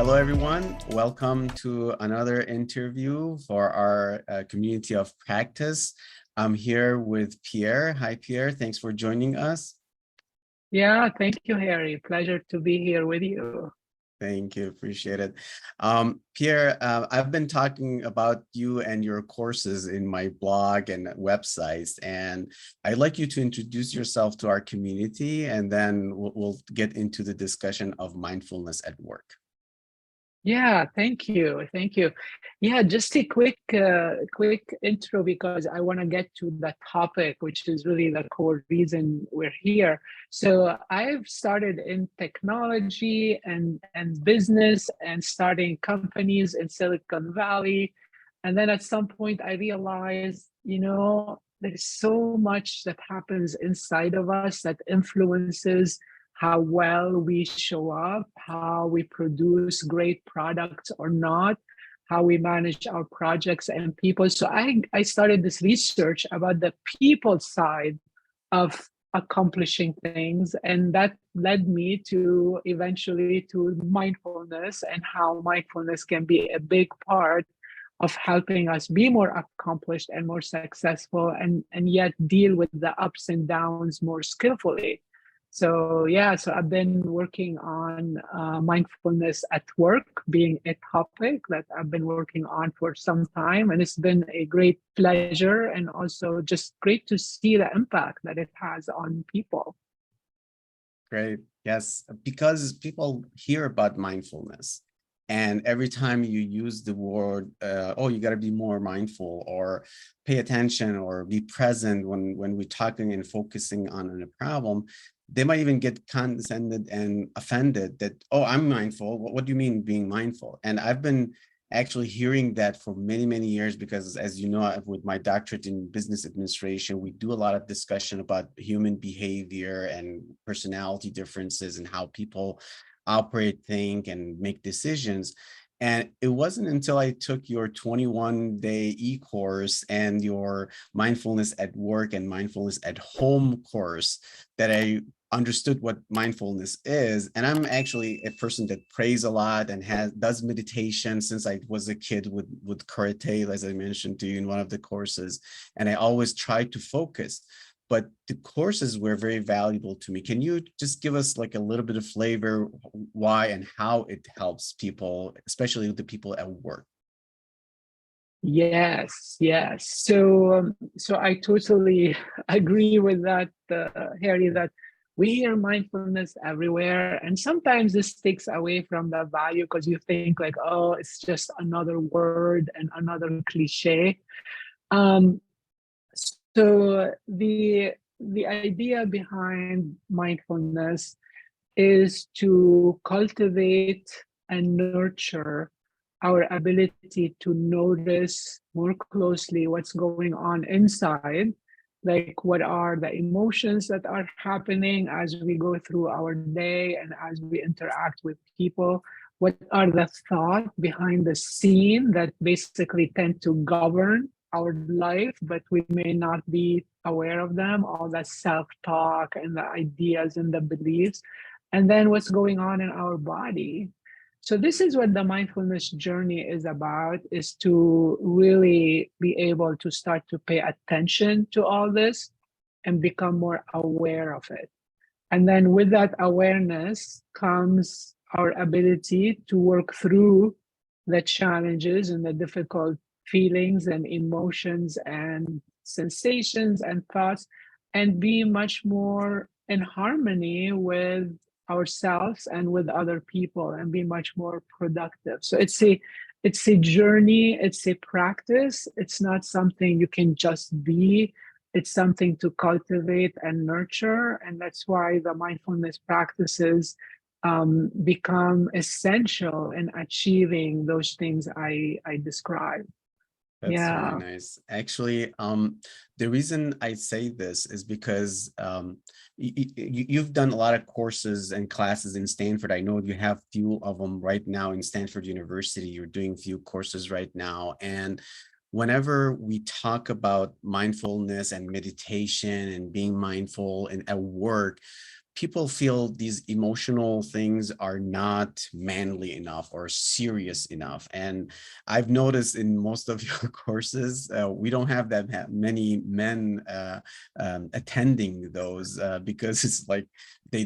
Hello, everyone. Welcome to another interview for our Community of Practice. I'm here with Pierre. Hi, Pierre. Thanks for joining us. Yeah, thank you, Harry. Pleasure to be here with you. Thank you. Appreciate it. Pierre, I've been talking about you and your courses in my blog and websites, and I'd like you to introduce yourself to our community, and then we'll get into the discussion of mindfulness at work. Yeah, thank you. Thank you. Yeah, just a quick intro because I want to get to the topic, which is really the core reason we're here. So I've started in technology and business and starting companies in Silicon Valley. And then at some point I realized, there's so much that happens inside of us that influences how well we show up, how we produce great products or not, how we manage our projects and people. So I started this research about the people side of accomplishing things. And that led me to eventually to mindfulness and how mindfulness can be a big part of helping us be more accomplished and more successful and yet deal with the ups and downs more skillfully. So I've been working on mindfulness at work being a topic that I've been working on for some time, and it's been a great pleasure and also just great to see the impact that it has on people. Great. Yes, because people hear about mindfulness, and every time you use the word, oh, you got to be more mindful or pay attention or be present when we're talking and focusing on a problem, they might even get condescended and offended that, oh, I'm mindful. What do you mean being mindful? And I've been actually hearing that for many, many years because, as you know, with my doctorate in business administration, we do a lot of discussion about human behavior and personality differences and how people operate, think, and make decisions. And it wasn't until I took your 21-day e-course and your mindfulness at work and mindfulness at home course that I understood what mindfulness is. And I'm actually a person that prays a lot and does meditation since I was a kid with karate, as I mentioned to you in one of the courses. And I always try to focus. But the courses were very valuable to me. Can you just give us like a little bit of flavor, why and how it helps people, especially the people at work? Yes. So I totally agree with that, Harry, that we hear mindfulness everywhere. And sometimes this takes away from the value because you think like, oh, it's just another word and another cliche. So the idea behind mindfulness is to cultivate and nurture our ability to notice more closely what's going on inside, like what are the emotions that are happening as we go through our day and as we interact with people. What are the thoughts behind the scene that basically tend to govern our life, but we may not be aware of them, all the self-talk and the ideas and the beliefs, and then what's going on in our body. So this is what the mindfulness journey is about, is to really be able to start to pay attention to all this and become more aware of it. And then with that awareness comes our ability to work through the challenges and the difficult feelings and emotions and sensations and thoughts and be much more in harmony with ourselves and with other people and be much more productive. So it's a journey, it's a practice. It's not something you can just be. It's something to cultivate and nurture. And that's why the mindfulness practices become essential in achieving those things I described. That's really nice. Actually, the reason I say this is because you've done a lot of courses and classes in Stanford. I know you have few of them right now in Stanford University. You're doing few courses right now. And whenever we talk about mindfulness and meditation and being mindful and at work, people feel these emotional things are not manly enough or serious enough. And I've noticed in most of your courses, we don't have that many men attending those because it's like they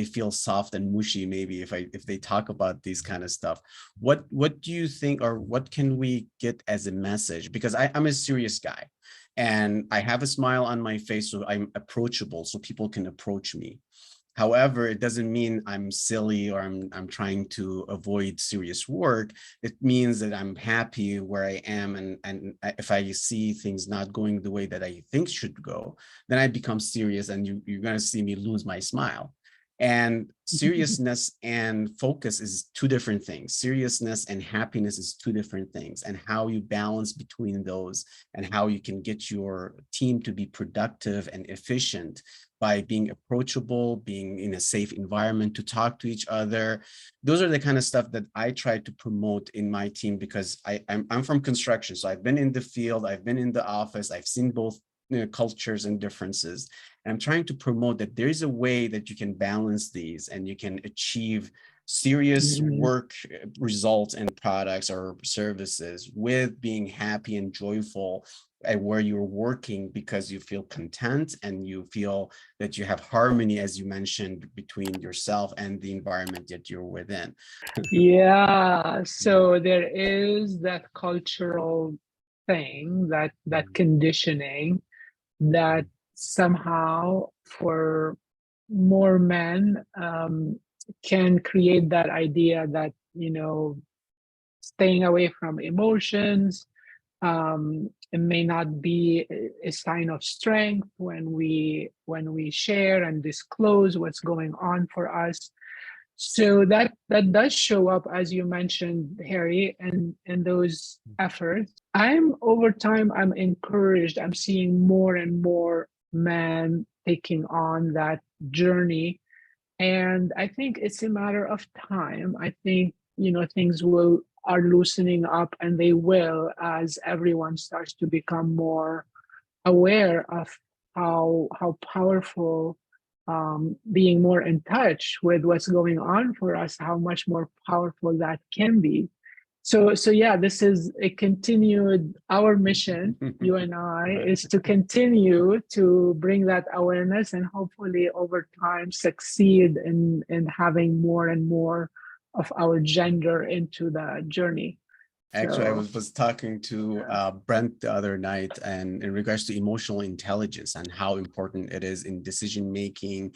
feel soft and mushy maybe if they talk about these kind of stuff. What do you think, or what can we get as a message? Because I'm a serious guy and I have a smile on my face, so I'm approachable, so people can approach me. However, it doesn't mean I'm silly or I'm trying to avoid serious work. It means that I'm happy where I am, and if I see things not going the way that I think should go, then I become serious, and you're going to see me lose my smile. And seriousness and focus is two different things. Seriousness and happiness is two different things, and how you balance between those and how you can get your team to be productive and efficient by being approachable, being in a safe environment to talk to each other. Those are the kind of stuff that I try to promote in my team, because I'm from construction. So I've been in the field, I've been in the office, I've seen both, you know, cultures and differences. And I'm trying to promote that there is a way that you can balance these and you can achieve serious work results and products or services with being happy and joyful at where you're working, because you feel content and you feel that you have harmony, as you mentioned, between yourself and the environment that you're within. Yeah, so there is that cultural thing, that conditioning that somehow for more men can create that idea that, staying away from emotions, it may not be a sign of strength when we share and disclose what's going on for us. So that does show up, as you mentioned, Harry, and in those efforts. Over time, I'm encouraged. I'm seeing more and more men taking on that journey, and I think it's a matter of time. I think things are loosening up, and they will, as everyone starts to become more aware of how powerful, being more in touch with what's going on for us, how much more powerful that can be. So yeah, this is a continued, our mission, you and I, is to continue to bring that awareness and hopefully over time succeed in having more and more of our gender into the journey. Actually, I So was talking to Brent the other night, and in regards to emotional intelligence and how important it is in decision making,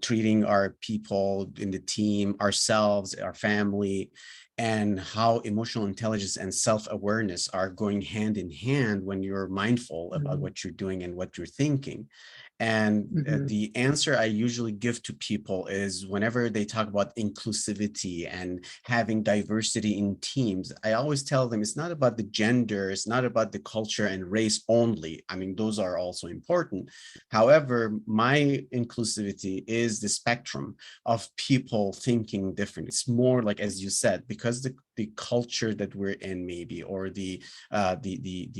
treating our people in the team, ourselves, our family, and how emotional intelligence and self-awareness are going hand in hand when you're mindful about what you're doing and what you're thinking. And the answer I usually give to people is, whenever they talk about inclusivity and having diversity in teams, I always tell them it's not about the gender, it's not about the culture and race only. I mean, those are also important. However, my inclusivity is the spectrum of people thinking different. It's more like, as you said, because the culture that we're in, maybe, or the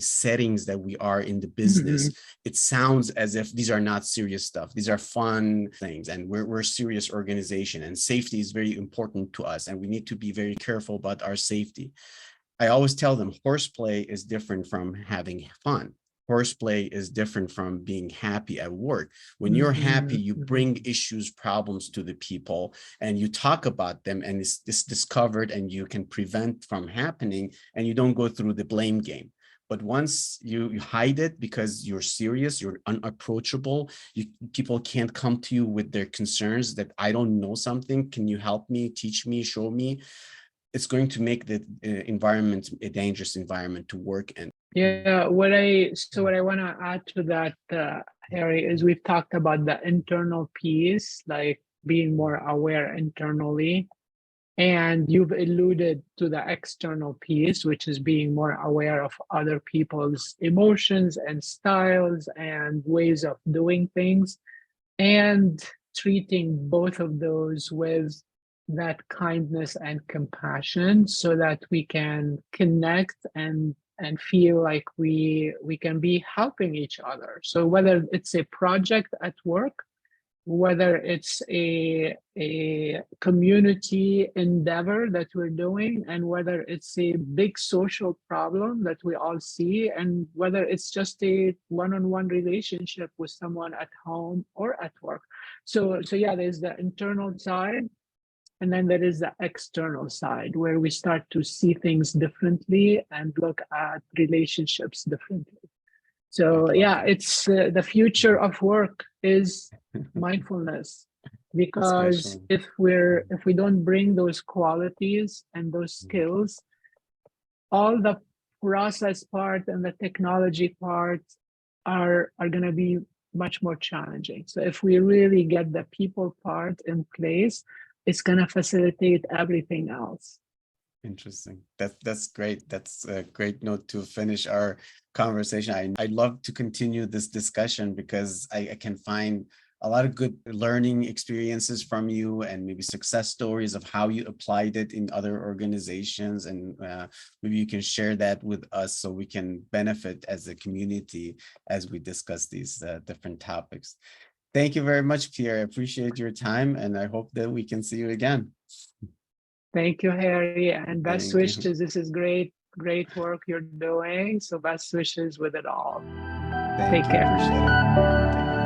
settings that we are in the business, it sounds as if these are not serious stuff. These are fun things, and we're a serious organization, and safety is very important to us, and we need to be very careful about our safety. I always tell them horseplay is different from having fun. Horseplay is different from being happy at work. When you're happy, you bring issues, problems to the people, and you talk about them, and it's discovered, and you can prevent from happening, and you don't go through the blame game. But once you hide it because you're serious, you're unapproachable, people can't come to you with their concerns that I don't know something, can you help me, teach me, show me? It's going to make the environment a dangerous environment to work in. yeah, what I want to add to that, Harry, is we've talked about the internal piece, like being more aware internally. And you've alluded to the external piece, which is being more aware of other people's emotions and styles and ways of doing things, and treating both of those with that kindness and compassion, so that we can connect and feel like we can be helping each other. So whether it's a project at work, whether it's a community endeavor that we're doing, and whether it's a big social problem that we all see, and whether it's just a one-on-one relationship with someone at home or at work. So yeah, there's the internal side, and then there is the external side where we start to see things differently and look at relationships differently. So yeah, that. it's the future of work is mindfulness, because Especially. if we don't bring those qualities and those skills, all the process part and the technology part are going to be much more challenging. So if we really get the people part in place, it's going to facilitate everything else. Interesting. That's great. That's a great note to finish our conversation. I'd love to continue this discussion because I can find a lot of good learning experiences from you and maybe success stories of how you applied it in other organizations. And maybe you can share that with us so we can benefit as a community as we discuss these different topics. Thank you very much, Pierre. I appreciate your time and I hope that we can see you again. Thank you, Harry, and best Thank you. wishes. This is great work you're doing. So best wishes with it all. Thank Take you. care. Appreciate it.